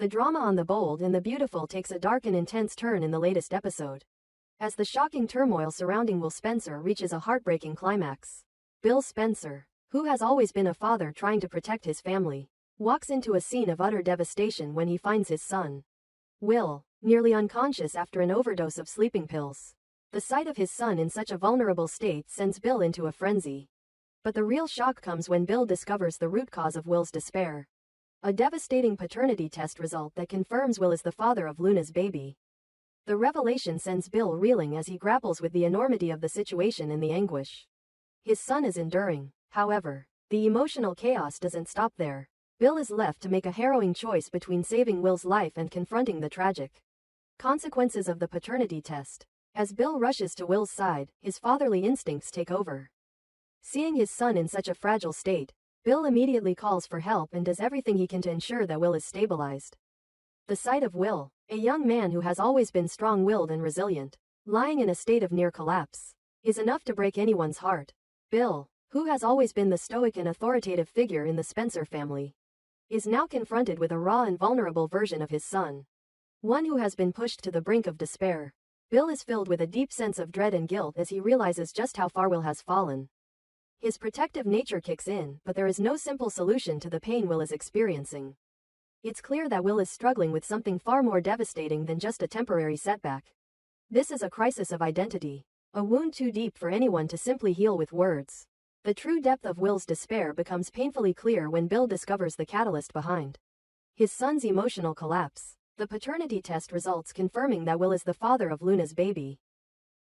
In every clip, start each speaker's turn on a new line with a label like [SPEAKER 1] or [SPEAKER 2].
[SPEAKER 1] The drama on The Bold and the Beautiful takes a dark and intense turn in the latest episode. As the shocking turmoil surrounding Will Spencer reaches a heartbreaking climax, Bill Spencer, who has always been a father trying to protect his family, walks into a scene of utter devastation when he finds his son, Will, nearly unconscious after an overdose of sleeping pills. The sight of his son in such a vulnerable state sends Bill into a frenzy. But the real shock comes when Bill discovers the root cause of Will's despair. A devastating paternity test result that confirms Will is the father of Luna's baby. The revelation sends Bill reeling as he grapples with the enormity of the situation and the anguish his son is enduring. However, the emotional chaos doesn't stop there. Bill is left to make a harrowing choice between saving Will's life and confronting the tragic consequences of the paternity test. As Bill rushes to Will's side, his fatherly instincts take over. Seeing his son in such a fragile state, Bill immediately calls for help and does everything he can to ensure that Will is stabilized. The sight of Will, a young man who has always been strong-willed and resilient, lying in a state of near collapse, is enough to break anyone's heart. Bill, who has always been the stoic and authoritative figure in the Spencer family, is now confronted with a raw and vulnerable version of his son. One who has been pushed to the brink of despair. Bill is filled with a deep sense of dread and guilt as he realizes just how far Will has fallen. His protective nature kicks in, but there is no simple solution to the pain Will is experiencing. It's clear that Will is struggling with something far more devastating than just a temporary setback. This is a crisis of identity, a wound too deep for anyone to simply heal with words. The true depth of Will's despair becomes painfully clear when Bill discovers the catalyst behind his son's emotional collapse. The paternity test results confirming that Will is the father of Luna's baby.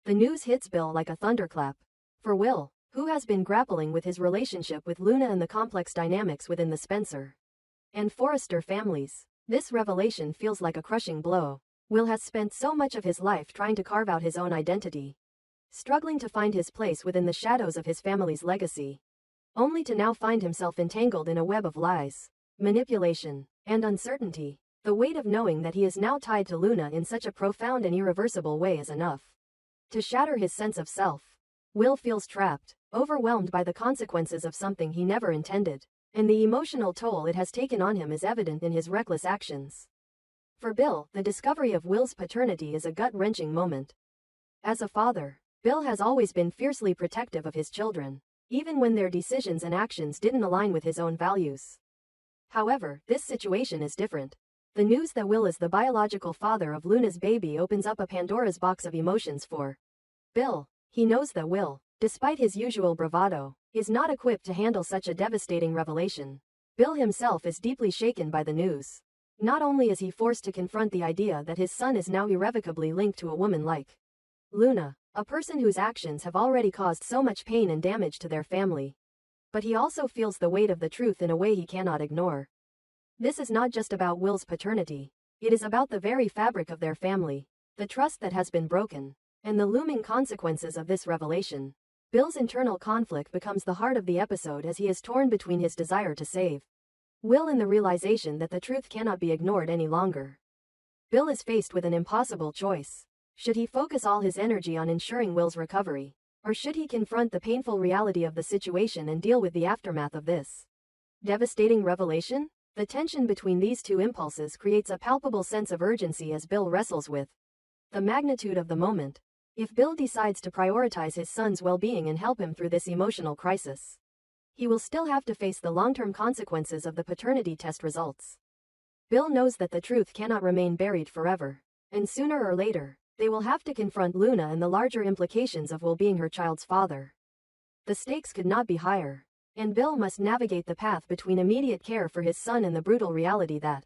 [SPEAKER 1] The news hits Bill like a thunderclap. For Will, who has been grappling with his relationship with Luna and the complex dynamics within the Spencer and Forrester families, this revelation feels like a crushing blow. Will has spent so much of his life trying to carve out his own identity, struggling to find his place within the shadows of his family's legacy, only to now find himself entangled in a web of lies, manipulation, and uncertainty. The weight of knowing that he is now tied to Luna in such a profound and irreversible way is enough to shatter his sense of self. Will feels trapped, overwhelmed by the consequences of something he never intended, and the emotional toll it has taken on him is evident in his reckless actions. For Bill, the discovery of Will's paternity is a gut-wrenching moment. As a father, Bill has always been fiercely protective of his children, even when their decisions and actions didn't align with his own values. However, this situation is different. The news that Will is the biological father of Luna's baby opens up a Pandora's box of emotions for Bill. He knows that Will, despite his usual bravado, is not equipped to handle such a devastating revelation. Bill himself is deeply shaken by the news. Not only is he forced to confront the idea that his son is now irrevocably linked to a woman like Luna, a person whose actions have already caused so much pain and damage to their family, but he also feels the weight of the truth in a way he cannot ignore. This is not just about Will's paternity. It is about the very fabric of their family, the trust that has been broken, and the looming consequences of this revelation. Bill's internal conflict becomes the heart of the episode as he is torn between his desire to save Will and the realization that the truth cannot be ignored any longer. Bill is faced with an impossible choice. Should he focus all his energy on ensuring Will's recovery, or should he confront the painful reality of the situation and deal with the aftermath of this devastating revelation? The tension between these two impulses creates a palpable sense of urgency as Bill wrestles with the magnitude of the moment. If Bill decides to prioritize his son's well-being and help him through this emotional crisis, he will still have to face the long-term consequences of the paternity test results. Bill knows that the truth cannot remain buried forever, and sooner or later, they will have to confront Luna and the larger implications of Will being her child's father. The stakes could not be higher, and Bill must navigate the path between immediate care for his son and the brutal reality that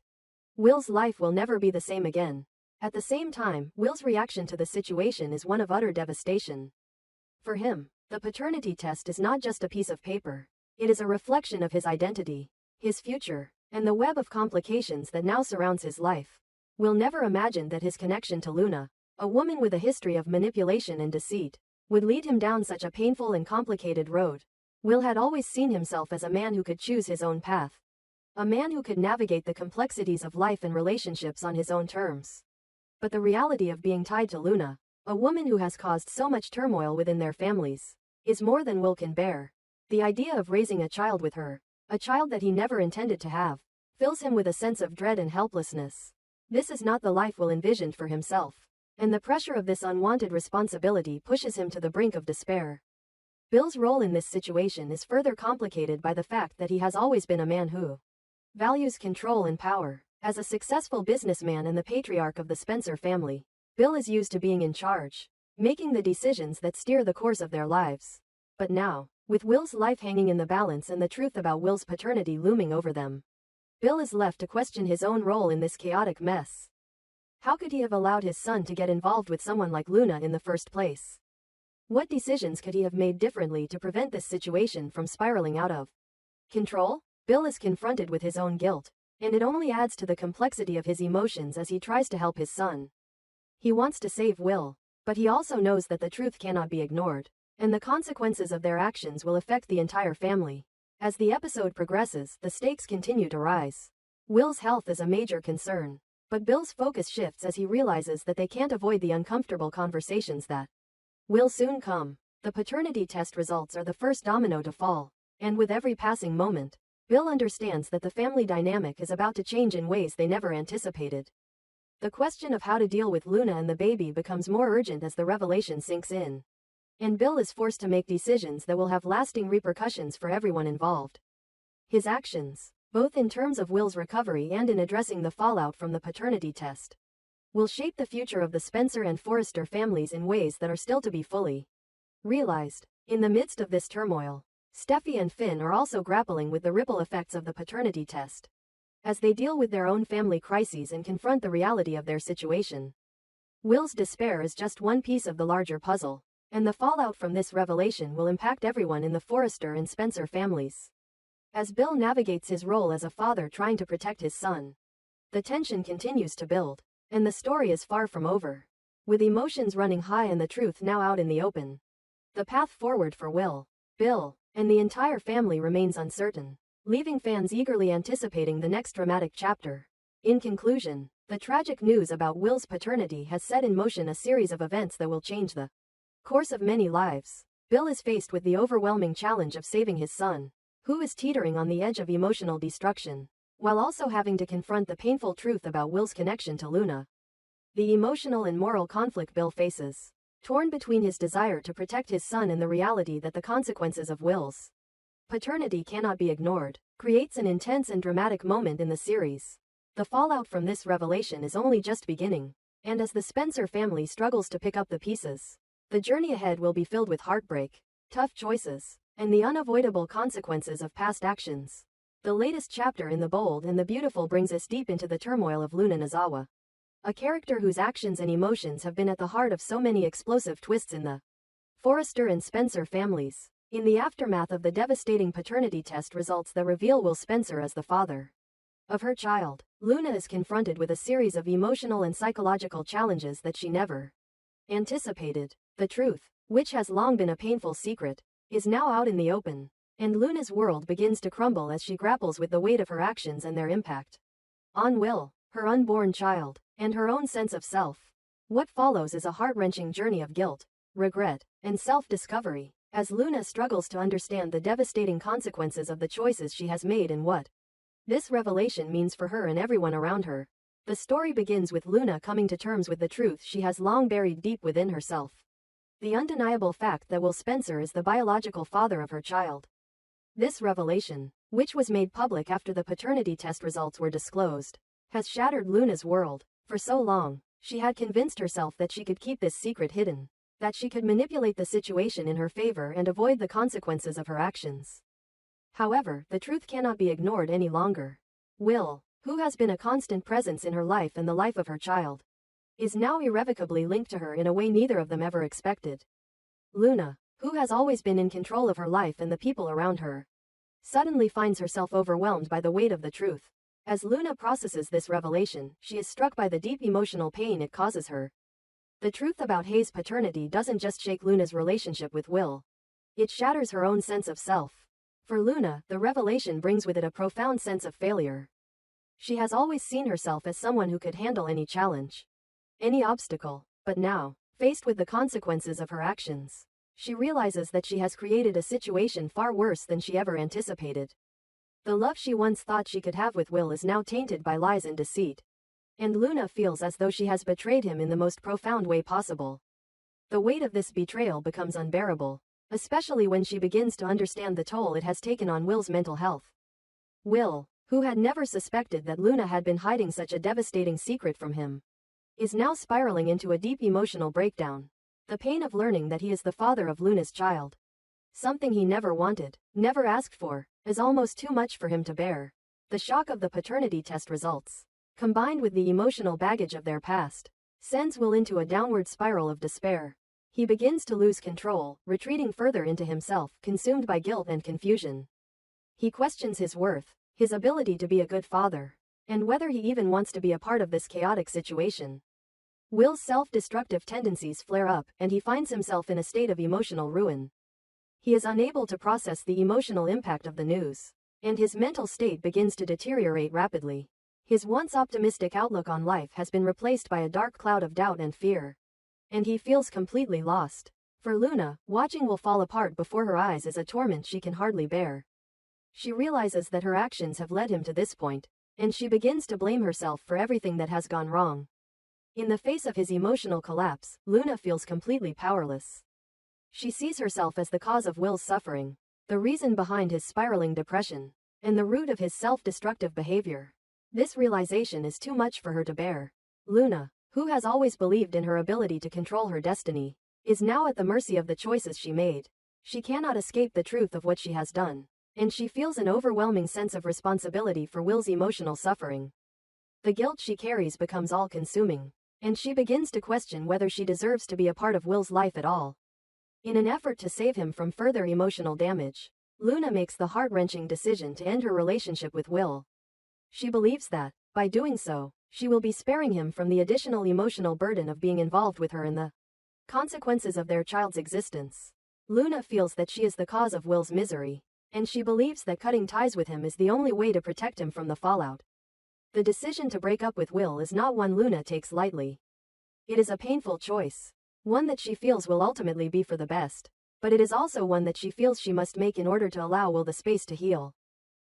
[SPEAKER 1] Will's life will never be the same again. At the same time, Will's reaction to the situation is one of utter devastation. For him, the paternity test is not just a piece of paper. It is a reflection of his identity, his future, and the web of complications that now surrounds his life. Will never imagined that his connection to Luna, a woman with a history of manipulation and deceit, would lead him down such a painful and complicated road. Will had always seen himself as a man who could choose his own path. A man who could navigate the complexities of life and relationships on his own terms. But the reality of being tied to Luna, a woman who has caused so much turmoil within their families, is more than Will can bear. The idea of raising a child with her, a child that he never intended to have, fills him with a sense of dread and helplessness. This is not the life Will envisioned for himself, and the pressure of this unwanted responsibility pushes him to the brink of despair. Bill's role in this situation is further complicated by the fact that he has always been a man who values control and power. As a successful businessman and the patriarch of the Spencer family, Bill is used to being in charge, making the decisions that steer the course of their lives. But now, with Will's life hanging in the balance and the truth about Will's paternity looming over them, Bill is left to question his own role in this chaotic mess. How could he have allowed his son to get involved with someone like Luna in the first place? What decisions could he have made differently to prevent this situation from spiraling out of control? Bill is confronted with his own guilt, and it only adds to the complexity of his emotions as he tries to help his son. He wants to save Will, but he also knows that the truth cannot be ignored, and the consequences of their actions will affect the entire family. As the episode progresses, the stakes continue to rise. Will's health is a major concern, but Bill's focus shifts as he realizes that they can't avoid the uncomfortable conversations that will soon come. The paternity test results are the first domino to fall, and with every passing moment, Bill understands that the family dynamic is about to change in ways they never anticipated. The question of how to deal with Luna and the baby becomes more urgent as the revelation sinks in, and Bill is forced to make decisions that will have lasting repercussions for everyone involved. His actions, both in terms of Will's recovery and in addressing the fallout from the paternity test, will shape the future of the Spencer and Forrester families in ways that are still to be fully realized. In the midst of this turmoil, Steffi and Finn are also grappling with the ripple effects of the paternity test. As they deal with their own family crises and confront the reality of their situation, Will's despair is just one piece of the larger puzzle, and the fallout from this revelation will impact everyone in the Forrester and Spencer families. As Bill navigates his role as a father trying to protect his son, the tension continues to build, and the story is far from over. With emotions running high and the truth now out in the open, the path forward for Will, Bill, and the entire family remains uncertain, leaving fans eagerly anticipating the next dramatic chapter. In conclusion, the tragic news about Will's paternity has set in motion a series of events that will change the course of many lives. Bill is faced with the overwhelming challenge of saving his son, who is teetering on the edge of emotional destruction, while also having to confront the painful truth about Will's connection to Luna. The emotional and moral conflict Bill faces, torn between his desire to protect his son and the reality that the consequences of Will's paternity cannot be ignored, creates an intense and dramatic moment in the series. The fallout from this revelation is only just beginning, and as the Spencer family struggles to pick up the pieces, the journey ahead will be filled with heartbreak, tough choices, and the unavoidable consequences of past actions. The latest chapter in The Bold and the Beautiful brings us deep into the turmoil of Luna Nozawa, a character whose actions and emotions have been at the heart of so many explosive twists in the Forrester and Spencer families. In the aftermath of the devastating paternity test results that reveal Will Spencer as the father of her child, Luna is confronted with a series of emotional and psychological challenges that she never anticipated. The truth, which has long been a painful secret, is now out in the open, and Luna's world begins to crumble as she grapples with the weight of her actions and their impact on Will, her unborn child, and her own sense of self. What follows is a heart-wrenching journey of guilt, regret, and self-discovery, as Luna struggles to understand the devastating consequences of the choices she has made and what this revelation means for her and everyone around her. The story begins with Luna coming to terms with the truth she has long buried deep within herself. The undeniable fact that Will Spencer is the biological father of her child. This revelation, which was made public after the paternity test results were disclosed, has shattered Luna's world. For so long, she had convinced herself that she could keep this secret hidden, that she could manipulate the situation in her favor and avoid the consequences of her actions. However, the truth cannot be ignored any longer. Will, who has been a constant presence in her life and the life of her child, is now irrevocably linked to her in a way neither of them ever expected. Luna, who has always been in control of her life and the people around her, suddenly finds herself overwhelmed by the weight of the truth. As Luna processes this revelation, she is struck by the deep emotional pain it causes her. The truth about Hayes' paternity doesn't just shake Luna's relationship with Will. It shatters her own sense of self. For Luna, the revelation brings with it a profound sense of failure. She has always seen herself as someone who could handle any challenge, any obstacle, but now, faced with the consequences of her actions, she realizes that she has created a situation far worse than she ever anticipated. The love she once thought she could have with Will is now tainted by lies and deceit. And Luna feels as though she has betrayed him in the most profound way possible. The weight of this betrayal becomes unbearable, especially when she begins to understand the toll it has taken on Will's mental health. Will, who had never suspected that Luna had been hiding such a devastating secret from him, is now spiraling into a deep emotional breakdown. The pain of learning that he is the father of Luna's child, something he never wanted, never asked for, is almost too much for him to bear. The shock of the paternity test results, combined with the emotional baggage of their past, sends Will into a downward spiral of despair. He begins to lose control, retreating further into himself, consumed by guilt and confusion. He questions his worth, his ability to be a good father, and whether he even wants to be a part of this chaotic situation. Will's self-destructive tendencies flare up, and he finds himself in a state of emotional ruin. He is unable to process the emotional impact of the news, and his mental state begins to deteriorate rapidly. His once optimistic outlook on life has been replaced by a dark cloud of doubt and fear, and he feels completely lost. For Luna, watching Will fall apart before her eyes is a torment she can hardly bear. She realizes that her actions have led him to this point, and she begins to blame herself for everything that has gone wrong. In the face of his emotional collapse, Luna feels completely powerless. She sees herself as the cause of Will's suffering, the reason behind his spiraling depression, and the root of his self-destructive behavior. This realization is too much for her to bear. Luna, who has always believed in her ability to control her destiny, is now at the mercy of the choices she made. She cannot escape the truth of what she has done, and she feels an overwhelming sense of responsibility for Will's emotional suffering. The guilt she carries becomes all-consuming, and she begins to question whether she deserves to be a part of Will's life at all. In an effort to save him from further emotional damage, Luna makes the heart-wrenching decision to end her relationship with Will. She believes that, by doing so, she will be sparing him from the additional emotional burden of being involved with her in the consequences of their child's existence. Luna feels that she is the cause of Will's misery, and she believes that cutting ties with him is the only way to protect him from the fallout. The decision to break up with Will is not one Luna takes lightly. It is a painful choice, one that she feels will ultimately be for the best, but it is also one that she feels she must make in order to allow Will the space to heal.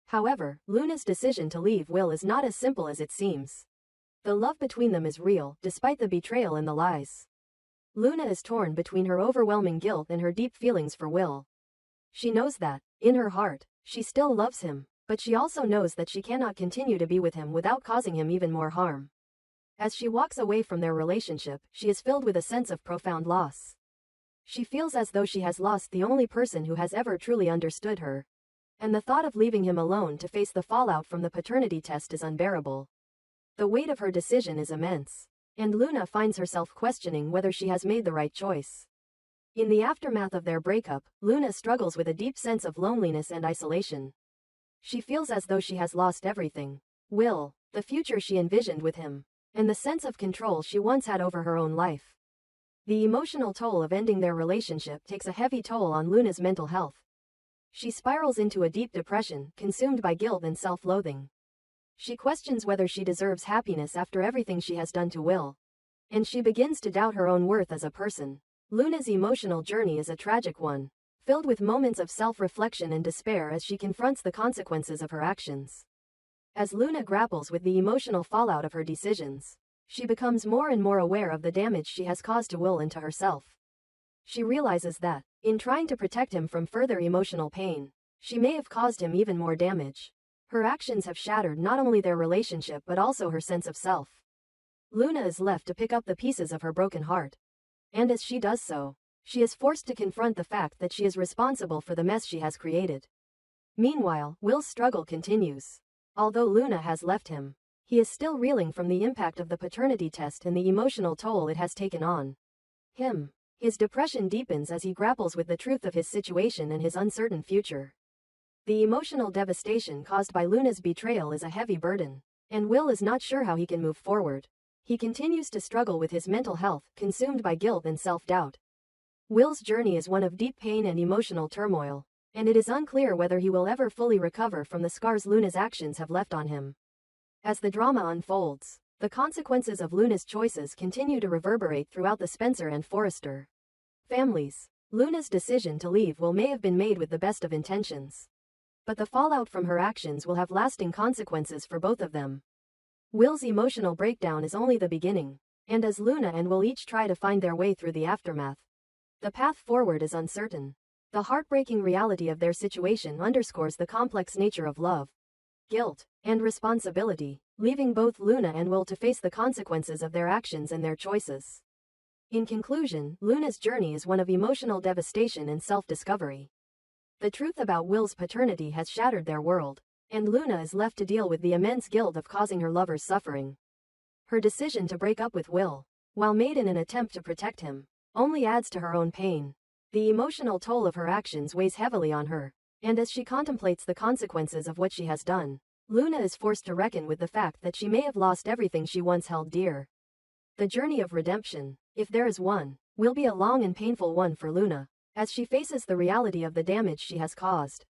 [SPEAKER 1] However, Luna's decision to leave Will is not as simple as it seems. The love between them is real, despite the betrayal and the lies. Luna is torn between her overwhelming guilt and her deep feelings for Will. She knows that, in her heart, she still loves him, but she also knows that she cannot continue to be with him without causing him even more harm. As she walks away from their relationship, she is filled with a sense of profound loss. She feels as though she has lost the only person who has ever truly understood her, and the thought of leaving him alone to face the fallout from the paternity test is unbearable. The weight of her decision is immense, and Luna finds herself questioning whether she has made the right choice. In the aftermath of their breakup, Luna struggles with a deep sense of loneliness and isolation. She feels as though she has lost everything: Will, the future she envisioned with him, and the sense of control she once had over her own life. The emotional toll of ending their relationship takes a heavy toll on Luna's mental health. She spirals into a deep depression, consumed by guilt and self-loathing. She questions whether she deserves happiness after everything she has done to Will, and she begins to doubt her own worth as a person. Luna's emotional journey is a tragic one, filled with moments of self-reflection and despair as she confronts the consequences of her actions. As Luna grapples with the emotional fallout of her decisions, she becomes more and more aware of the damage she has caused to Will and to herself. She realizes that, in trying to protect him from further emotional pain, she may have caused him even more damage. Her actions have shattered not only their relationship but also her sense of self. Luna is left to pick up the pieces of her broken heart. And as she does so, she is forced to confront the fact that she is responsible for the mess she has created. Meanwhile, Will's struggle continues. Although Luna has left him, he is still reeling from the impact of the paternity test and the emotional toll it has taken on him. His depression deepens as he grapples with the truth of his situation and his uncertain future. The emotional devastation caused by Luna's betrayal is a heavy burden, and Will is not sure how he can move forward. He continues to struggle with his mental health, consumed by guilt and self-doubt. Will's journey is one of deep pain and emotional turmoil, and it is unclear whether he will ever fully recover from the scars Luna's actions have left on him. As the drama unfolds, the consequences of Luna's choices continue to reverberate throughout the Spencer and Forrester families. Luna's decision to leave Will may have been made with the best of intentions, but the fallout from her actions will have lasting consequences for both of them. Will's emotional breakdown is only the beginning, and as Luna and Will each try to find their way through the aftermath, the path forward is uncertain. The heartbreaking reality of their situation underscores the complex nature of love, guilt, and responsibility, leaving both Luna and Will to face the consequences of their actions and their choices. In conclusion, Luna's journey is one of emotional devastation and self-discovery. The truth about Will's paternity has shattered their world, and Luna is left to deal with the immense guilt of causing her lover's suffering. Her decision to break up with Will, while made in an attempt to protect him, only adds to her own pain. The emotional toll of her actions weighs heavily on her, and as she contemplates the consequences of what she has done, Luna is forced to reckon with the fact that she may have lost everything she once held dear. The journey of redemption, if there is one, will be a long and painful one for Luna, as she faces the reality of the damage she has caused.